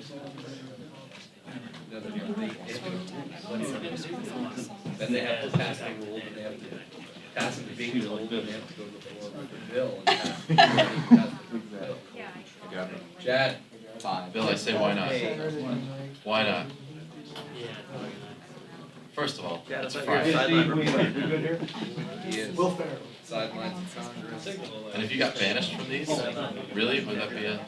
No, they have then they have to pass the rule, and they have to pass the big rule, and they have to go to the floor with the bill and pass the bill. Chad. Fine. Bill, I say why not? Why not? First of all, it's Friday. He is. Sidelines of Congress. And if you got banished from these, really, would that be a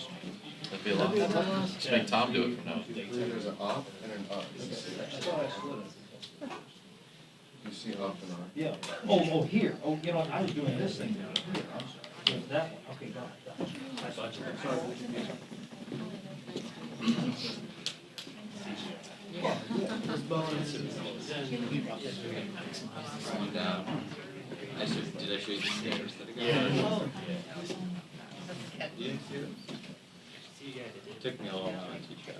loss? Just make Tom do it from now. There's an up and an up. You see up and up. Yeah. Oh, here. Oh, you know, I was doing this thing down here. It was that one. Okay, got it. Sorry. Did I show you the stairs that go? It took me a long time to teach that.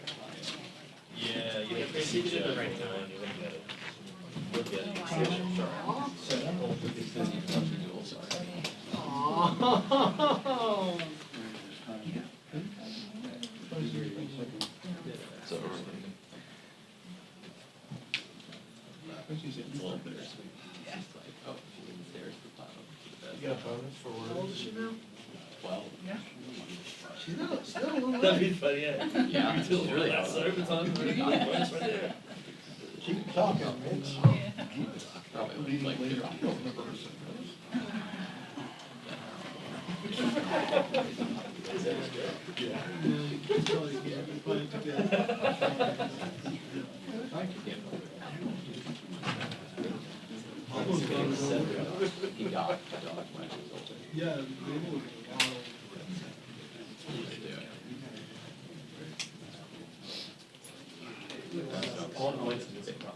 Yeah, you have to see it right now, and you wouldn't get it. You'll get it. So, You got a bonus for How old is she now? 12. She's still a little That'd be funny, yeah. Yeah, You too, it's really that's hard. over time, right there. She can talk, Mitch. Probably like 50. He got the dog when he was older. Yeah,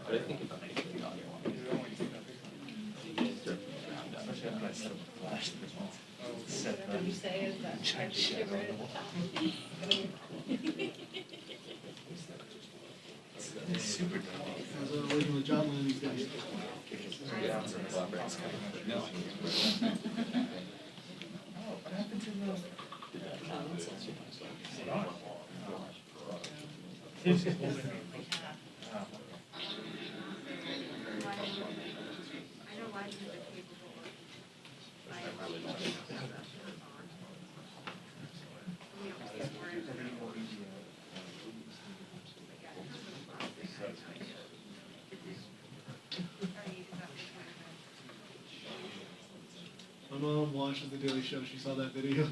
But I think if I make the dog, I want to What you say is that I should get rid of the top. super as an original job one of these days. My mom watches The Daily Show. She saw that video.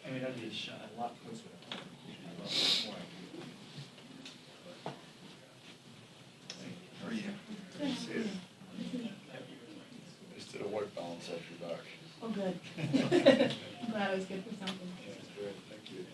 I mean, that'd be a shot, a lot closer. How are you? Just did a white balance off your back. Oh, good. I'm glad I was good for something. That's great, thank you.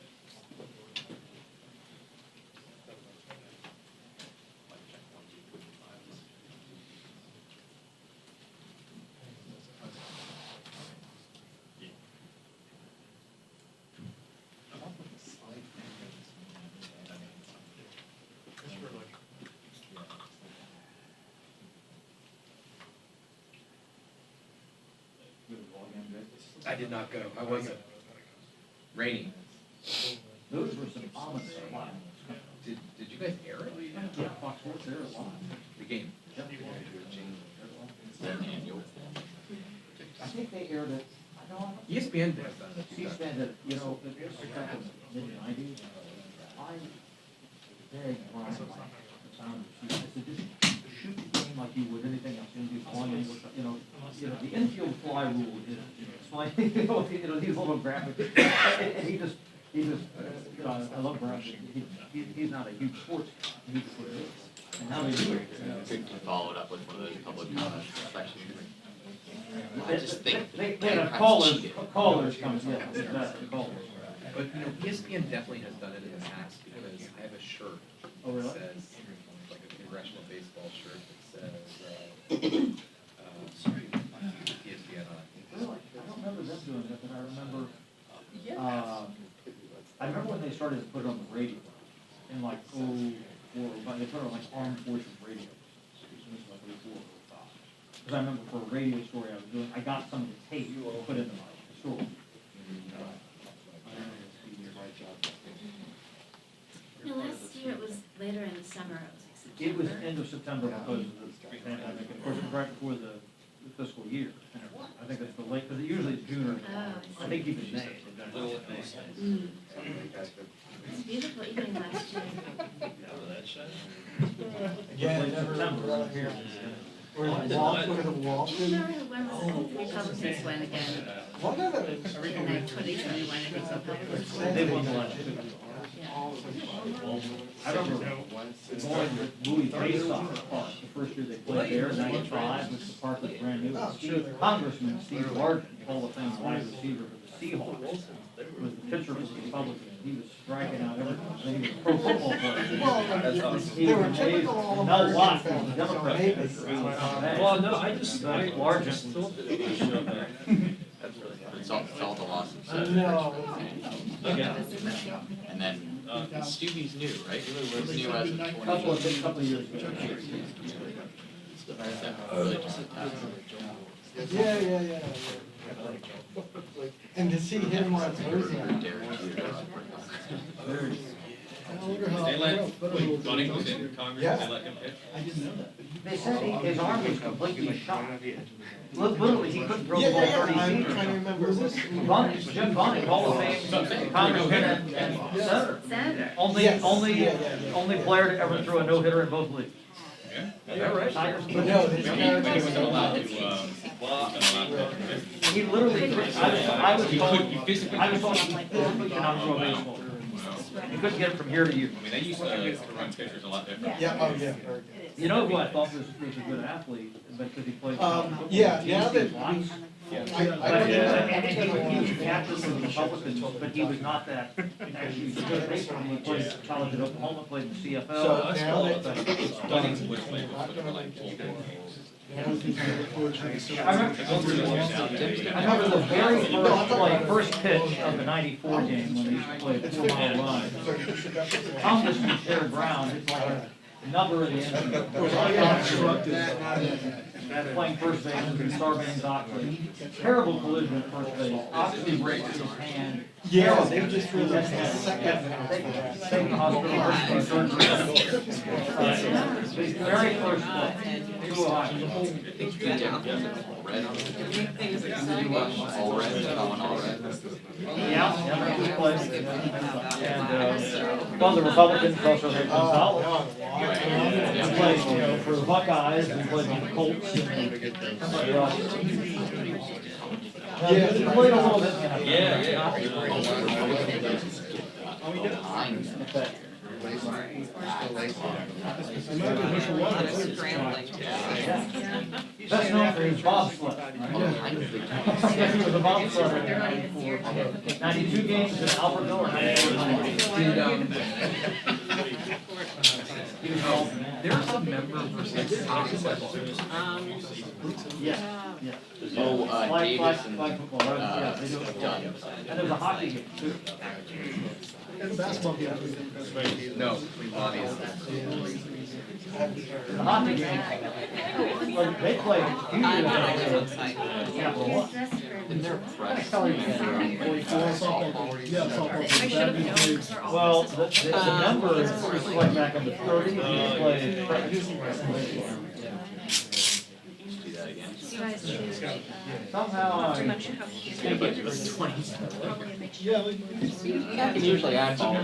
I did not go. I wasn't. Raining. Those were some ominous lines. Did you guys air it? Yeah, Fox Sports, they're alive. The game? I think they aired it, I don't know. ESPN has done it. C-SPAN did it, you know, it was back in the mid-90s. I begged Brian, the founder, I said, just shoot the game like you would anything else. The infield fly rule is, explain, he's a little graphic. And he just, I love Brian. He's not a huge sports guy. He just what it is. And now they do it. follow it up with one of those public comment sections. I just think They Democrats had callers cheated. comes, yeah, exactly, callers. But, ESPN definitely has done it in the past because I have a shirt Oh, really? that says, like a congressional baseball shirt that says, ESPN on it. Really? I don't remember them doing that, but I remember, I remember when they started to put it on the radio, in like, but they put it on like armed forces radio. This was like 04, 05. Because I remember for a radio story I was doing, I got some of the tape to put into my story. No, last year it was later in the summer, it was like It was September. end of September because of the pandemic, of course, it was right before the fiscal year. I think that's the late, because usually it's June or, I think even May. Mm. It was a beautiful evening last year. Yeah, September. Where the wall, where the wall. Do you remember when the Republicans went again? In like 2021, I think so. They won the election. I remember going with Louis Baystock Park, the first year they played there, in '95, which the park was brand new. Congressman Steve Largent, Hall of Fame wide receiver for the Seahawks, was the pitcher for the Republicans. He was striking out everything. I think he was a pro football player. He was amazing. Mel Watt was the Democrat. Well, no, I just, Largent. thought that it was shown there. It's all the losses. No. Okay. And then, Stevie's new, right? He's new as of Couple of years ago. Yeah. And to see him on Thursday. I wonder how. They let, Dunning was in Congress, they let him pitch. I didn't know that. They said his arm was completely shot. Literally, he couldn't throw the ball 30 I'm feet. trying to remember, was this? Jim Bunning, Hall of Fame, Congressman and senator. Senator. Only player to ever throw a no-hitter in both leagues. Is that right? Tigers. But no, this But guy. he wasn't allowed to, He literally, I was told, he physically. I was told he cannot throw a baseball. He couldn't get it from here to you. I mean, they used to run pitchers a lot different. Yeah, oh, yeah. You know who I thought was a good athlete, but because he played. Yeah, now that J.C. Watts. I He was captain for the Republicans, but he was not that, actually, he was a good baseball. He played college at Oklahoma, played in the CFL. So now that. Dunning's would play for like 12 games. I remember the very first pitch of the '94 game when they used to play a 4-mile run. Congressman Sherrod Brown hit like a number of the end. Playing first base with Sarbanes-Oxley. Terrible collision at first base. Oxley breaks his hand. Yeah, they just really second. Taken to hospital, surgery. Very first play. Too high. All red, all red. Yeah, good play. And, one of the Republicans also had Gonzalez. He played, for the Buckeyes, he played on the Colts. And somebody else. He played a little bit. Yeah. Best known for his bobsled. He was a bobsled in '94. 92 games in Albertville or 94. He was all man. There's a member for Congress. Yeah. Oh, Davis and, Flag football, right? Yeah, they do it. Dunn. And there's a hockey game too. And basketball game. No, we won it. The hockey game. Well, they played Capital One. In their press. Well, the number is like back in the 30s, he played. Do that again. Somehow I. Yeah, but it was 20. Yeah, I can usually add all.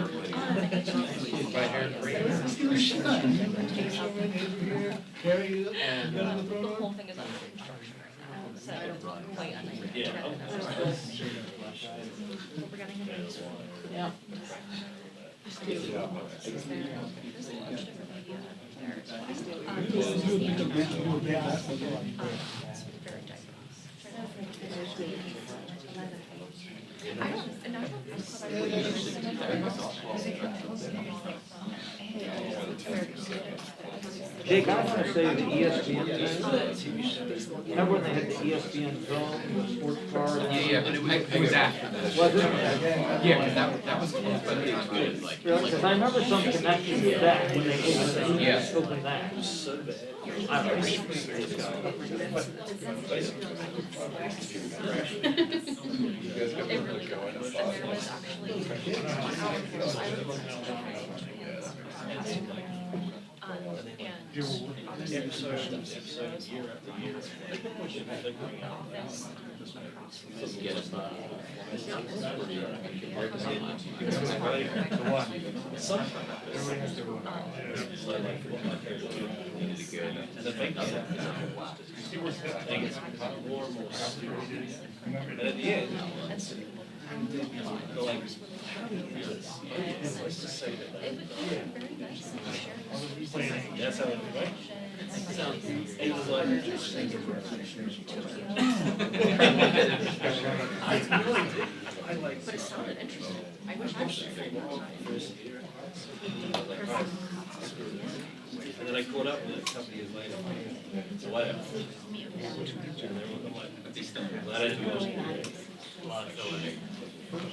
Carry it, and get on the The throw whole arm. thing is on. So, quite unlike. Yeah. We're getting into this. Yeah. Jake, I want to say the ESPN thing, Remember when they had the ESPN film, the sports bar? Yeah, but it was after that. Was it? Yeah, because that was closed by the time I was like. Because I remember some connection with that, when they opened, Yeah. opened that. I don't know. And at the end, they're like, let's just say that. That's how it went. It was like, I like. But it sounded interesting. I wish I First year. And then I caught up with a couple years later. So what happened? And they were like, glad I didn't go. A lot of filling. That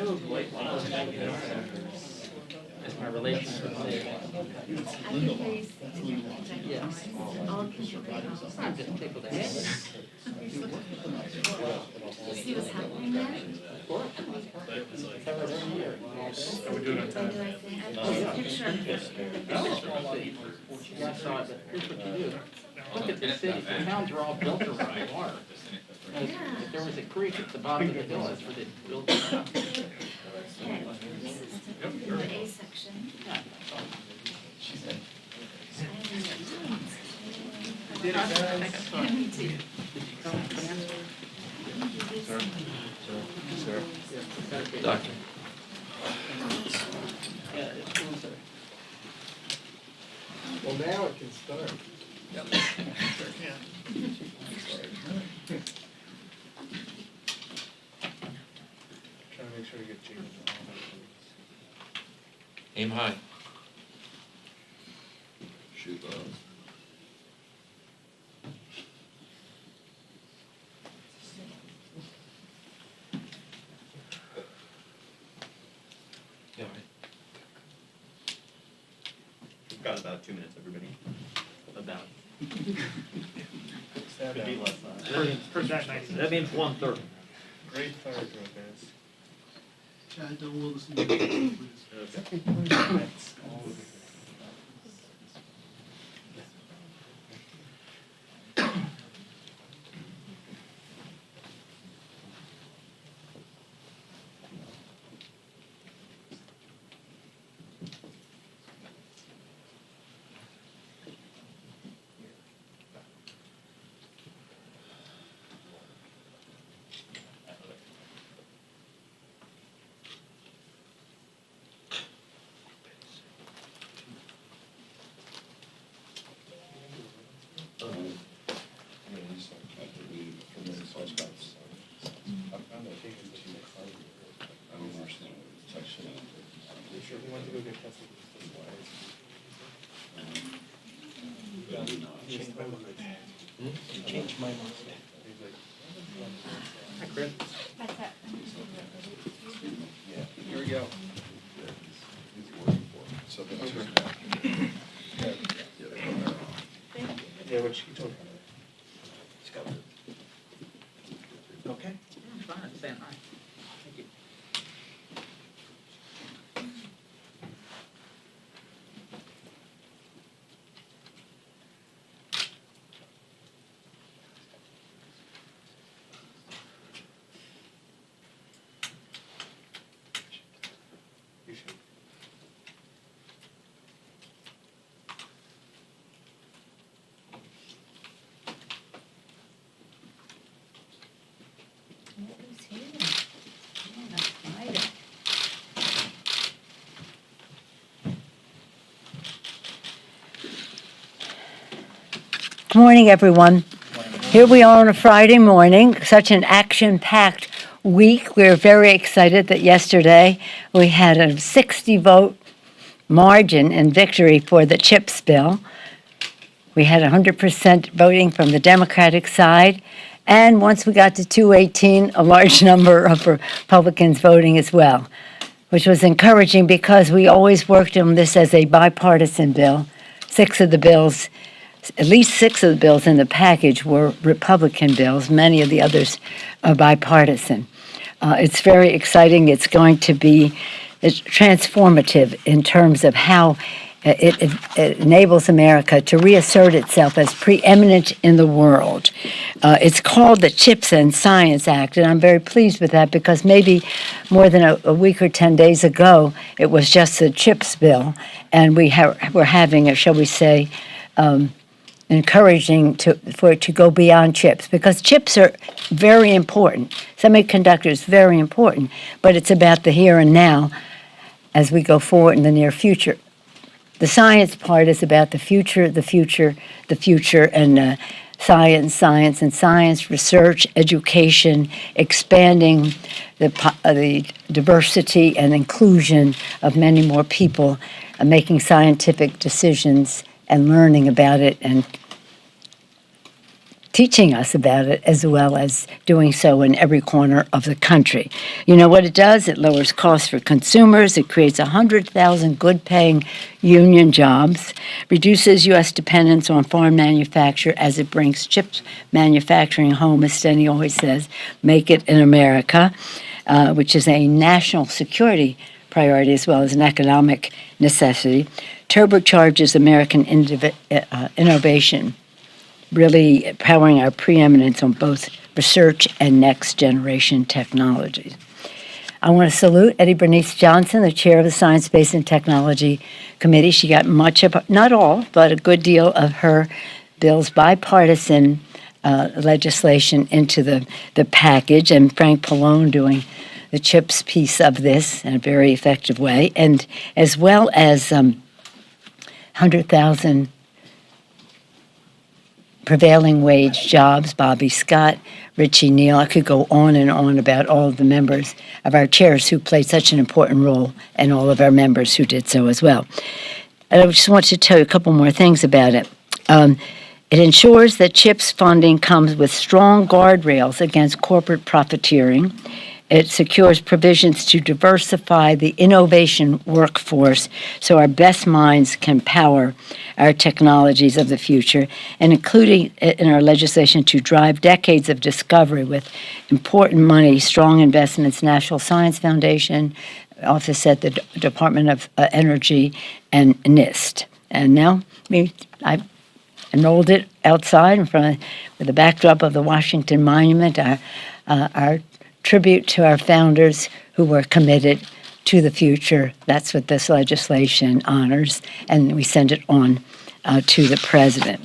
was like when I was back there. That's my relationship with it. Yeah. I'm just tickled to death. See what's happening there? But it was like, Are we doing it on time? Picture. Yeah, I saw it, but here's what you do. Look at the city, the towns are all built around water. If there was a creek at the bottom of the hill, that's where they built it up. Okay, this is the A section. Did it, Me too. Doctor. Yeah, it was a. Well, now it can start. Trying to make sure you get James. Aim high. Shoot low. Yeah, We've got about 2 minutes, everybody. about. Could be less That means 1:30. Great fire drill, guys. Chad, don't will listen to me, please. He went to go get tested. Changed my mind. Hi, Chris. Here we go. Yeah, what she told me. Okay. I'm fine, I'm saying hi. Thank you. You should. Who's here? Oh, that's Friday. Good morning, everyone. Here we are on a Friday morning, such an action-packed week. We're very excited that yesterday we had a 60-vote margin and victory for the CHIPS bill. We had 100% voting from the Democratic side. And once we got to 218, a large number of Republicans voting as well, which was encouraging because we always worked on this as a bipartisan bill. At least six of the bills in the package were Republican bills. Many of the others are bipartisan. It's very exciting. It's going to be transformative in terms of how it enables America to reassert itself as preeminent in the world. It's called the CHIPS and Science Act, and I'm very pleased with that because maybe more than a week or 10 days ago, it was just the CHIPS bill, and we're having, shall we say, encouraging for it to go beyond chips, because chips are very important. Semiconductors, very important, but it's about the here and now as we go forward in the near future. The science part is about the future, and science, research, education, expanding the diversity and inclusion of many more people, making scientific decisions and learning about it and teaching us about it, as well as doing so in every corner of the country. You know what it does? It lowers costs for consumers. It creates 100,000 good-paying union jobs, reduces U.S. dependence on foreign manufacture as it brings chips manufacturing home, as Steny always says, make it in America, which is a national security priority as well as an economic necessity, turbocharges American innovation, really powering our preeminence on both research and next-generation technologies. I want to salute Eddie Bernice Johnson, the chair of the Science, Space, and Technology Committee. She got much of, not all, but a good deal of her bill's bipartisan legislation into the package, and Frank Pallone doing the CHIPS piece of this in a very effective way, and as well as 100,000 prevailing wage jobs, Bobby Scott, Richie Neal. I could go on and on about all of the members of our chairs who played such an important role, and all of our members who did so as well. And I just want to tell you a couple more things about it. It ensures that CHIPS funding comes with strong guardrails against corporate profiteering. It secures provisions to diversify the innovation workforce so our best minds can power our technologies of the future, and including in our legislation to drive decades of discovery with important money, strong investments, National Science Foundation, office at the Department of Energy, and NIST. And now I enrolled it outside in front of, with the backdrop of the Washington Monument, our tribute to our founders who were committed to the future. That's what this legislation honors, and we send it on to the president.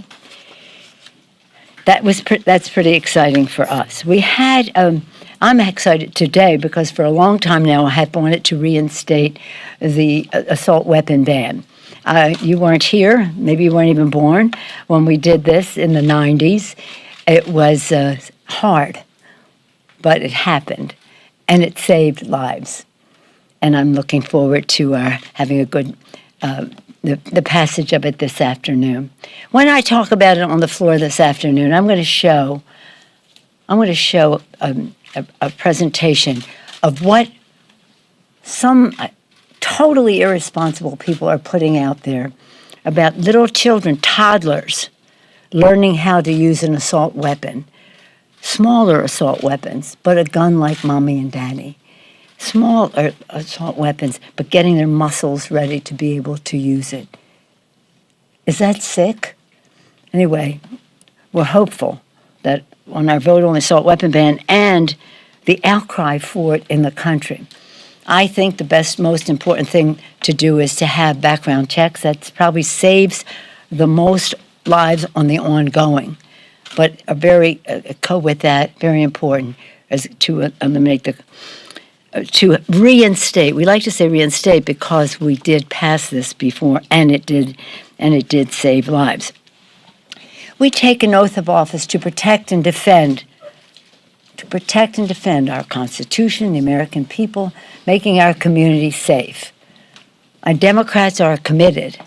That's pretty exciting for us. We had, I'm excited today because for a long time now I have wanted to reinstate the assault weapon ban. You weren't here, maybe you weren't even born when we did this in the 90s. It was hard, but it happened, and it saved lives. And I'm looking forward to having a good, the passage of it this afternoon. When I talk about it on the floor this afternoon, I'm going to show a presentation of what some totally irresponsible people are putting out there about little children, toddlers, learning how to use an assault weapon. Smaller assault weapons, but a gun like mommy and daddy. Small assault weapons, but getting their muscles ready to be able to use it. Is that sick? Anyway, we're hopeful that on our vote on the assault weapon ban and the outcry for it in the country, I think the most important thing to do is to have background checks. That probably saves the most lives on the ongoing. But with that, very important, is to eliminate to reinstate. We like to say reinstate because we did pass this before, and it did save lives. We take an oath of office to protect and defend to protect and defend our Constitution, the American people, making our community safe. Democrats are committed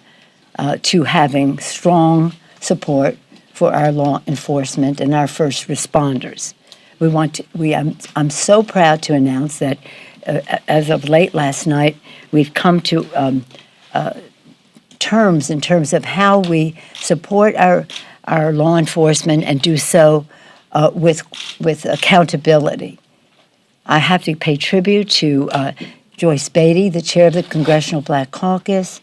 to having strong support for our law enforcement and our first responders. I'm so proud to announce that as of late last night, we've come to terms in terms of how we support our law enforcement and do so with accountability. I have to pay tribute to Joyce Beatty, the chair of the Congressional Black Caucus,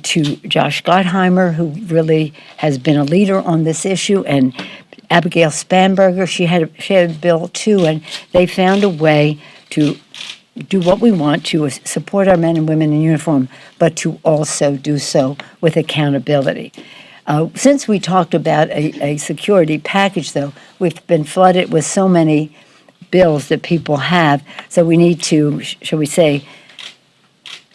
to Josh Gottheimer, who really has been a leader on this issue, and Abigail Spanberger. She had a bill too, and they found a way to do what we want to support our men and women in uniform, but to also do so with accountability. Since we talked about a security package, though, we've been flooded with so many bills that people have, so we need to, shall we say,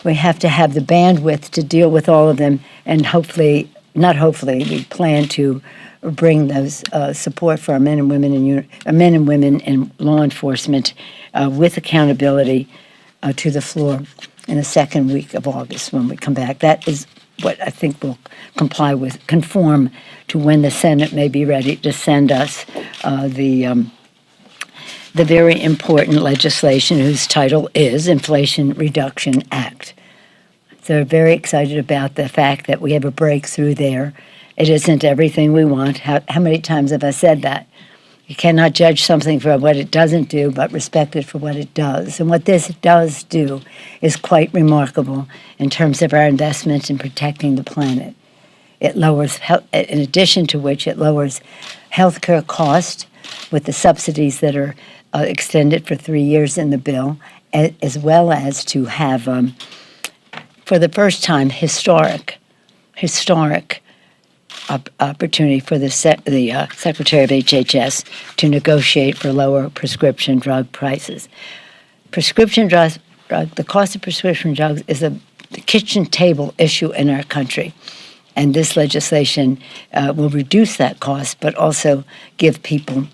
we have to have the bandwidth to deal with all of them, and hopefully, not hopefully, we plan to bring those support for our men and women in law enforcement with accountability to the floor in the second week of August when we come back. That is what I think will conform to when the Senate may be ready to send us the very important legislation whose title is Inflation Reduction Act. So we're very excited about the fact that we have a breakthrough there. It isn't everything we want. How many times have I said that? You cannot judge something for what it doesn't do, but respect it for what it does. And what this does do is quite remarkable in terms of our investment in protecting the planet. It lowers, in addition to which, it lowers healthcare costs with the subsidies that are extended for 3 years in the bill, as well as to have, for the first time, historic opportunity for the Secretary of HHS to negotiate for lower prescription drug prices. The cost of prescription drugs is the kitchen table issue in our country, and this legislation will reduce that cost, but also give people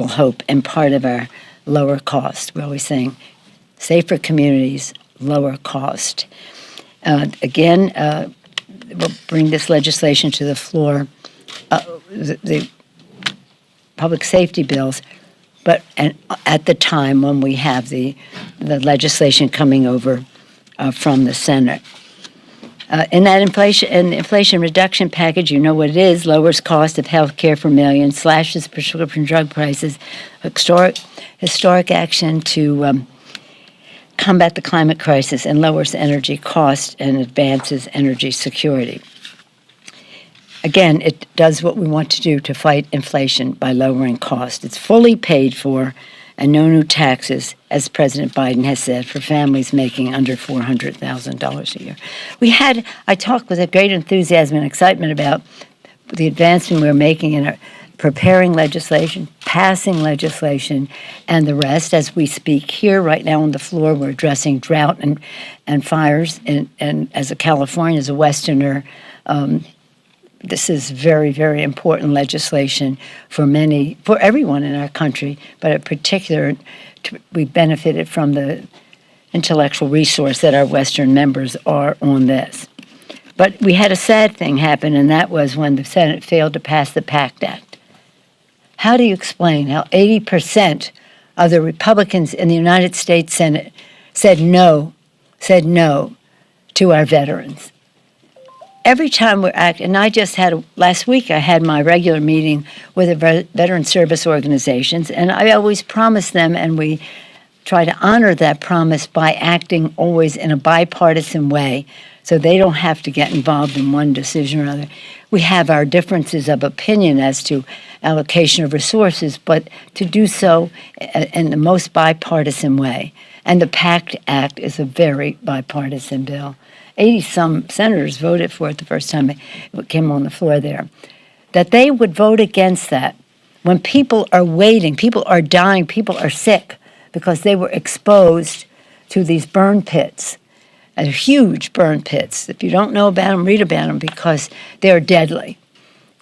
hope. And part of our lower cost, we're always saying, safer communities, lower cost. Again, we'll bring this legislation to the floor, the public safety bills, and at the time when we have the legislation coming over from the Senate. In that inflation reduction package, you know what it is: lowers cost of health care for millions, slashes prescription drug prices, historic action to combat the climate crisis, and lowers energy costs and advances energy security. Again, it does what we want to do to fight inflation by lowering costs. It's fully paid for, and no new taxes, as President Biden has said, for families making under $400,000 a year. I talked with a great enthusiasm and excitement about the advancement we're making in preparing legislation, passing legislation, and the rest. As we speak here right now on the floor, we're addressing drought and fires. And as a Californian, as a Westerner, this is very, very important legislation for everyone in our country, but in particular, we benefited from the intellectual resource that our Western members are on this. But we had a sad thing happen, and that was when the Senate failed to pass the Pact Act. How do you explain how 80% of the Republicans in the United States Senate said no to our veterans? Every time we're acting, and last week I had my regular meeting with the veteran service organizations, and I always promise them, and we try to honor that promise by acting always in a bipartisan way, so they don't have to get involved in one decision or another. We have our differences of opinion as to allocation of resources, but to do so in the most bipartisan way. And the Pact Act is a very bipartisan bill. 80-some senators voted for it the first time it came on the floor there. That they would vote against that when people are waiting, people are dying, people are sick because they were exposed to these burn pits, huge burn pits. If you don't know about them, read about them because they're deadly.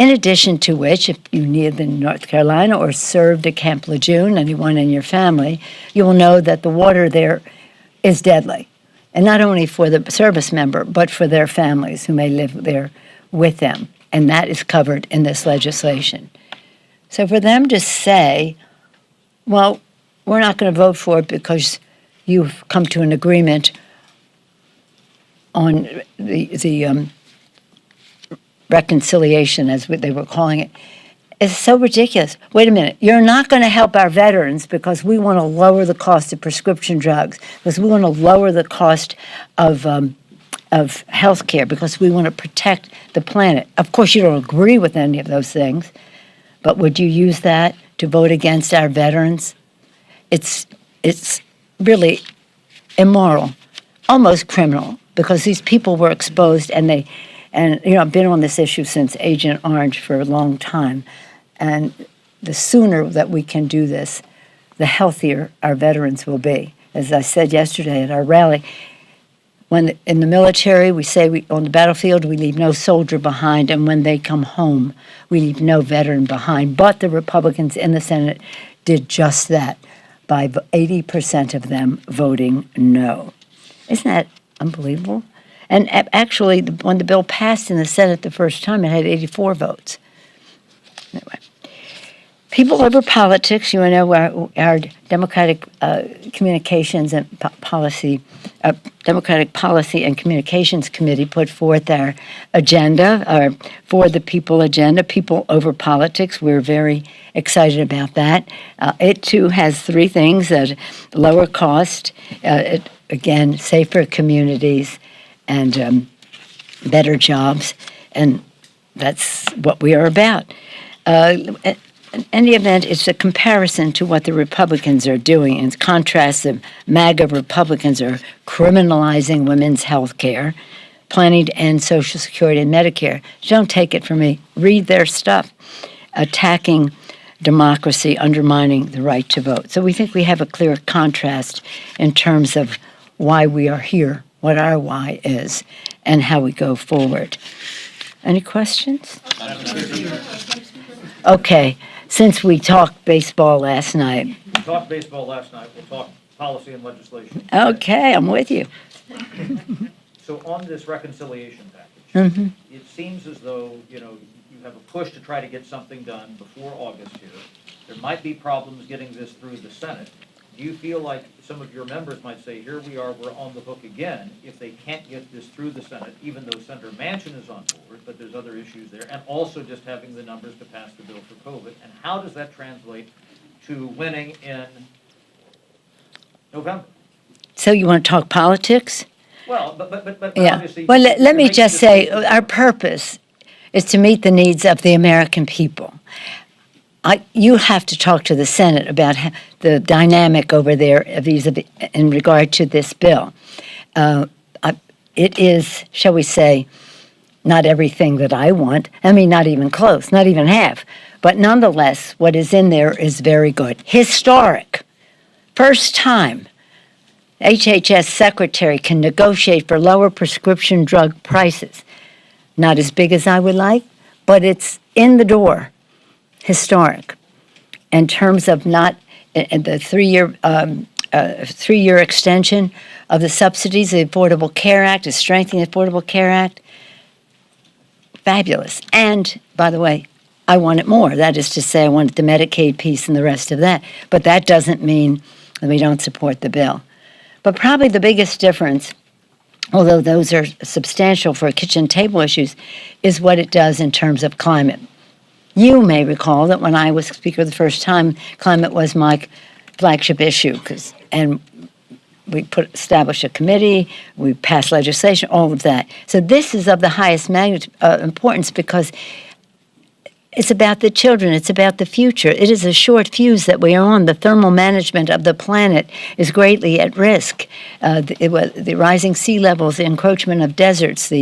In addition to which, if you live in North Carolina or served at Camp Lejeune, anyone in your family, you will know that the water there is deadly. And not only for the service member, but for their families who may live there with them. And that is covered in this legislation. So for them to say, well, we're not going to vote for it because you've come to an agreement on the reconciliation, as they were calling it, is so ridiculous. Wait a minute. You're not going to help our veterans because we want to lower the cost of prescription drugs, because we want to lower the cost of health care, because we want to protect the planet. Of course, you don't agree with any of those things, but would you use that to vote against our veterans? It's really immoral, almost criminal, because these people were exposed, and I've been on this issue since Agent Orange for a long time, and the sooner that we can do this, the healthier our veterans will be. As I said yesterday at our rally, when in the military we say on the battlefield we leave no soldier behind, and when they come home we leave no veteran behind. But the Republicans in the Senate did just that by 80% of them voting no. Isn't that unbelievable? And actually, when the bill passed in the Senate the first time, it had 84 votes. Anyway, people over politics. You know, our Democratic Communications and Policy, Democratic Policy and Communications Committee put forth our agenda, our For the People agenda. People over politics. We're very excited about that. It too has three things: that lower cost, again, safer communities, and better jobs, and that's what we are about. In any event, it's a comparison to what the Republicans are doing. In contrast, the MAGA Republicans are criminalizing women's health care, planning to end Social Security and Medicare. Don't take it from me. Read their stuff. Attacking democracy, undermining the right to vote. So we think we have a clear contrast in terms of why we are here, what our why is, and how we go forward. Any questions? Okay, since we talked baseball last night. We talked baseball last night, we'll talk policy and legislation. Okay, I'm with you. So on this reconciliation package, Mm-hmm. it seems as though, you have a push to try to get something done before August here. There might be problems getting this through the Senate. Do you feel like some of your members might say, here we are, we're on the hook again, if they can't get this through the Senate, even though Senator Manchin is on board, but there's other issues there, and also just having the numbers to pass the bill for COVID? And how does that translate to winning in November? So you want to talk politics? Well, but Yeah. obviously. Well, let you're me making just this say, decision. our purpose is to meet the needs of the American people. You have to talk to the Senate about the dynamic over there in regard to this bill. It is, shall we say, not everything that I want. I mean, not even close, not even half. But nonetheless, what is in there is very good. Historic. First time HHS secretary can negotiate for lower prescription drug prices. Not as big as I would like, but it's in the door. Historic. In terms of not the three-year extension of the subsidies, the Affordable Care Act, is strengthening the Affordable Care Act. Fabulous. And, by the way, I want it more. That is to say, I want the Medicaid piece and the rest of that. But that doesn't mean that we don't support the bill. But probably the biggest difference, although those are substantial for kitchen table issues, is what it does in terms of climate. You may recall that when I was Speaker the first time, climate was my flagship issue, and we established a committee, we passed legislation, all of that. So this is of the highest importance because it's about the children, it's about the future. It is a short fuse that we are on. The thermal management of the planet is greatly at risk. The rising sea levels, the encroachment of deserts,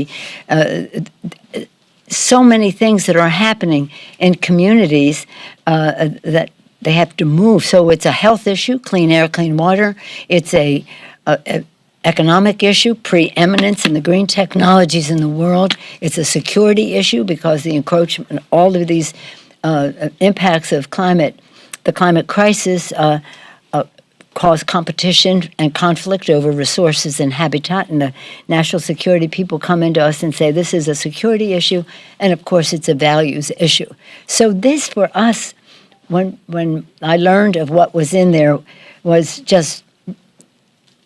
so many things that are happening in communities that they have to move. So it's a health issue, clean air, clean water. It's a economic issue, preeminence in the green technologies in the world. It's a security issue because the encroachment, all of these impacts of the climate crisis cause competition and conflict over resources and habitat, and the national security people come into us and say this is a security issue, and of course it's a values issue. So this for us, when I learned of what was in there, was just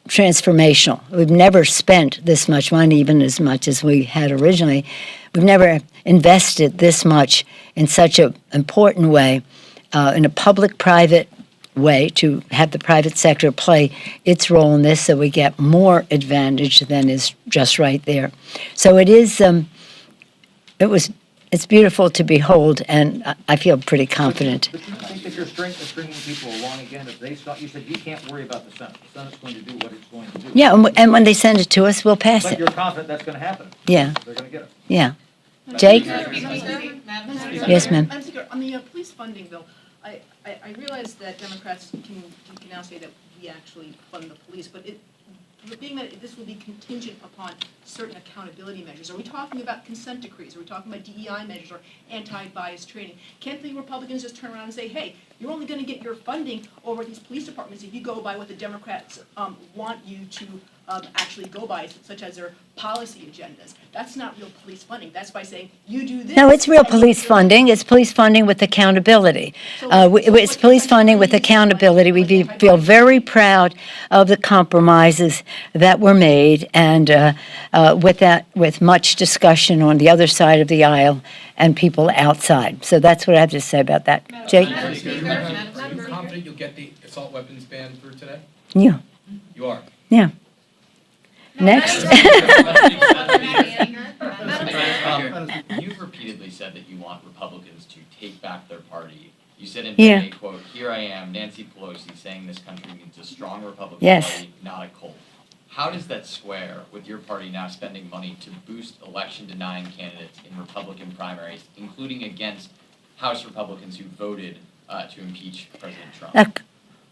transformational. We've never spent this much money, even as much as we had originally. We've never invested this much in such an important way, in a public-private way, to have the private sector play its role in this so we get more advantage than is just right there. So it is, it's beautiful to behold, and I feel pretty confident. But you think that you're stringing people along again, if they start, you said you can't worry about the Senate. The Senate's going to do what it's going to do. Yeah, and when they send it to us, we'll pass But it. you're confident that's going to happen. Yeah, They're going to get it. yeah. Jake? Yes, ma'am. Madam Speaker, on the police funding bill, I realize that Democrats can now say that we actually fund the police, but being that this will be contingent upon certain accountability measures, are we talking about consent decrees? Are we talking about DEI measures or anti-bias training? Can't the Republicans just turn around and say, hey, you're only going to get your funding over these police departments if you go by what the Democrats want you to actually go by, such as their policy agendas? That's not real police funding. That's by saying, you do this. No, it's real police funding. It's police funding with accountability. It's police funding with accountability. We feel very proud of the compromises that were made, and with much discussion on the other side of the aisle and people outside. So that's what I have to say about that. Jake? Are you confident you'll get the assault weapons ban through today? Yeah, You are? yeah. Next. You've repeatedly said that you want Republicans to take back their party. You said in Yeah. May, quote, "Here I am, Nancy Pelosi, saying this country needs a strong Republican Yes. Party, not a cult." How does that square with your party now spending money to boost election-denying candidates in Republican primaries, including against House Republicans who voted to impeach President Trump? Look,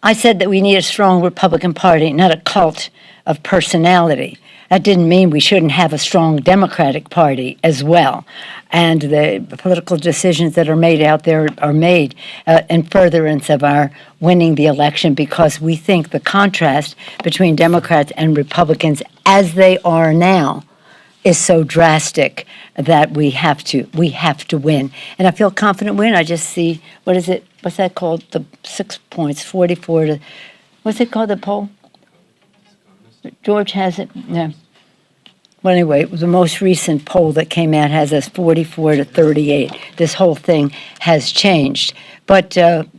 I said that we need a strong Republican Party, not a cult of personality. That didn't mean we shouldn't have a strong Democratic Party as well. And the political decisions that are made out there are made in furtherance of our winning the election, because we think the contrast between Democrats and Republicans as they are now is so drastic that we have to win. And I feel confident win. I just see, what's that called? The 6 points, 44 to, what's it called, the poll? George has it? No. Well, anyway, the most recent poll that came out has us 44 to 38. This whole thing has changed. But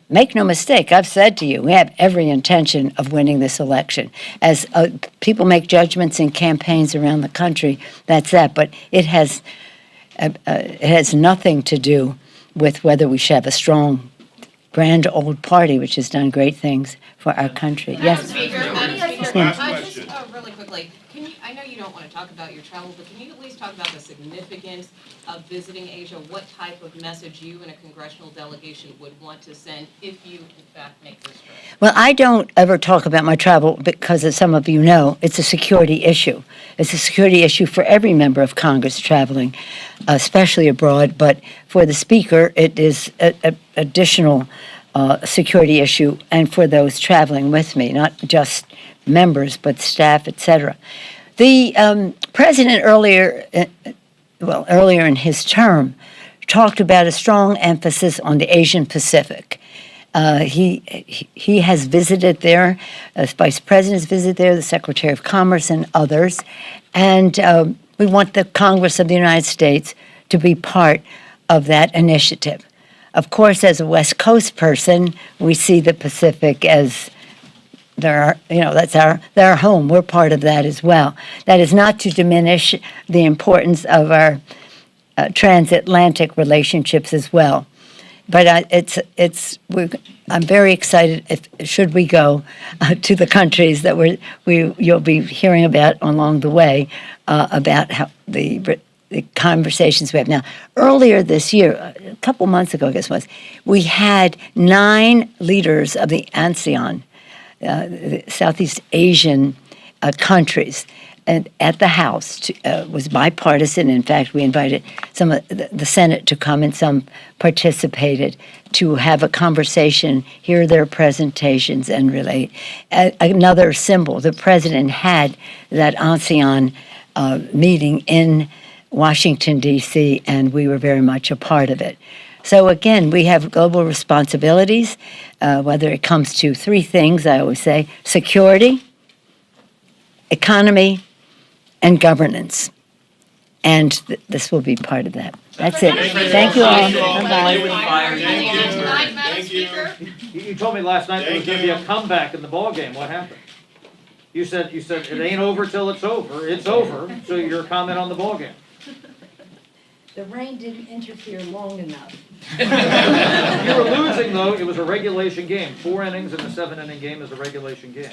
make no mistake, I've said to you, we have every intention of winning this election. As people make judgments in campaigns around the country, that's that. But it has nothing to do with whether we should have a strong, grand old party, which has done great things for our country. Yes? Just really quickly, I know you don't want to talk about your travel, but can you at least talk about the significance of visiting Asia? What type of message you and a congressional delegation would want to send if you, in fact, make this trip? Well, I don't ever talk about my travel because, as some of you know, it's a security issue. It's a security issue for every member of Congress traveling, especially abroad. But for the Speaker, it is an additional security issue, and for those traveling with me, not just members, but staff, etc. The president earlier in his term talked about a strong emphasis on the Asian Pacific. He has visited there, the Vice President has visited there, the Secretary of Commerce and others, and we want the Congress of the United States to be part of that initiative. Of course, as a West Coast person, we see the Pacific as that's our home. We're part of that as well. That is not to diminish the importance of our transatlantic relationships as well. But I'm very excited should we go to the countries that you'll be hearing about along the way about how the conversations we have now. Earlier this year, a couple months ago, I guess it was, we had 9 leaders of the ASEAN, the Southeast Asian countries. And at the House was bipartisan. In fact, we invited some of the Senate to come, and some participated to have a conversation, hear their presentations, and relate. Another symbol: the president had that ASEAN meeting in Washington, D.C., and we were very much a part of it. So again, we have global responsibilities, whether it comes to three things, I always say: security, economy, and governance. And this will be part of that. That's it. Thank you all. Bye-bye. Tonight, Madam Speaker. You told me last night there was gonna be a comeback in the ballgame. What happened? You said it ain't over till it's over. It's over, so your comment on the ballgame. The rain didn't interfere long enough. You were losing, though. It was a regulation game. 4 innings in a 7-inning game is a regulation game.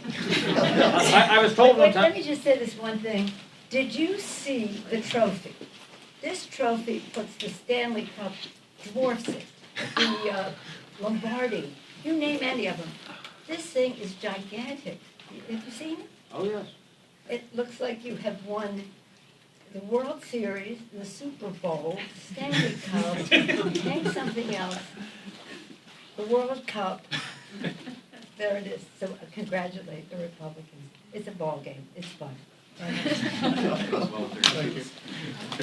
I was told one time. Let me just say this one thing. Did you see the trophy? This trophy puts the Stanley Cup, dwarfs it, the Lombardi, you name any of them. This thing is gigantic. Have you seen it? Oh, yes. It looks like you have won the World Series, the Super Bowl, Stanley Cup, name something else, the World Cup. There it is. So congratulate the Republicans. It's a ball game. It's fun. Thank you.